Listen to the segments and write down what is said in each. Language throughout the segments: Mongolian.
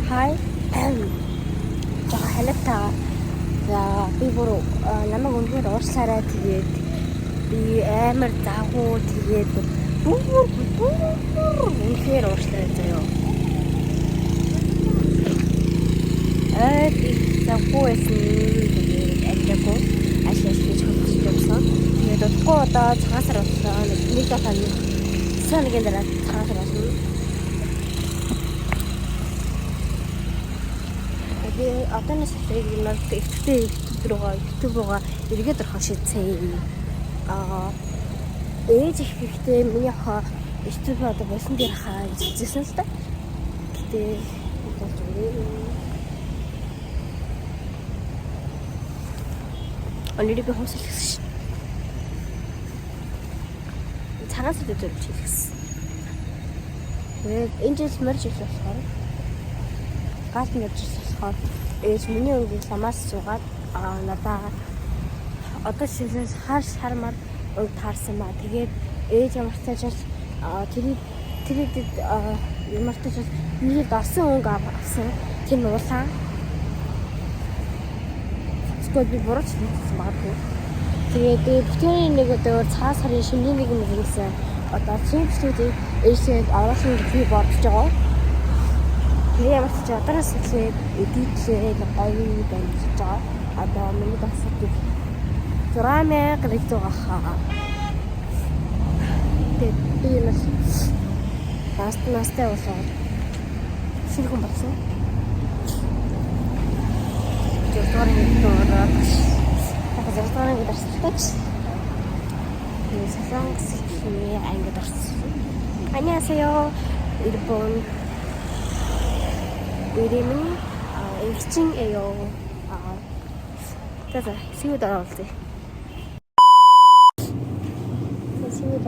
Hi. За халаатаа. За би бүр намайг үнэхээр уучлаарай тэгээд би амар загуу тэгээд үнэхээр уучлаарай заяа. Би загуу байсан тэгээд амжаагүй ашигч гэж хөдөлсөн. Тэгээд удахгүй одоо цагаасаар болсон нэг дахин санагийн дараа цагаасаар болсон. Одооноос эхлээд нар ихтэй YouTube руугаа эргээд орох шийдсэн. Ээж их хэрэгтэй миний хаа YouTube одоо болсон дээр хаа гэж хэлсэн л та. Гэтэ болж өгөө. Өнөөдөр би хомсол хийсэн. Цагаас л зөв хийсэн. Тэгээд энэ жил морж ирсэн болохоор гал морж ирсэн болохоор ээж миний өнгийн ламаас суугаад надаа одоо шилээс хармаар өнгө таарсан ба тэгээд ээж ямар ч тааж тэр ямар ч тааж миний дасан өнгө авсан тэр нуулаа скот би борч хийсэн баггүй. Тэгээд бүтээний нэг одоо цагаан сарын шинэ нэг нэгсэн одоо чимчүүдийг ээжээд аваасан би бодож байгаа. Тэгээ ямар ч одоос эхлээд эдитлээ гоё байж байгаа. Одоо миний дасдаг 6,100 хаа. Тэгээд би настай болоод сэрхэн болсон. Зөрчилдөөрийн дэрсэлтэйч. Солонгосчны ангид орсон. 안녕하세요. 일본 이름은 일칭이에요. 그래서 친구들 올때 친구들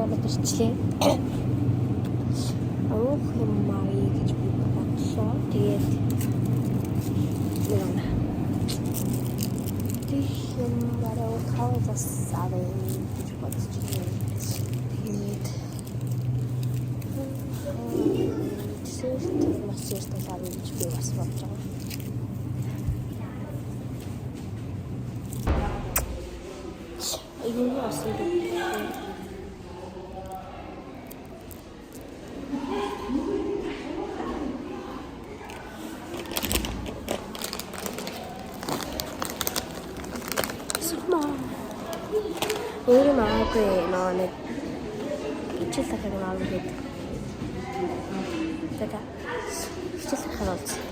올때 엄마이 гэж би бодсон. Тэгээд юм бараа хаваас аваа гэж бодсон. Тэгээд сэрт мастерт аваа гэж би бас бодсон. 이거 왔어요. 오늘 마을에 나오는 이칠사가 나오는 게 내가 이칠사가 나왔지.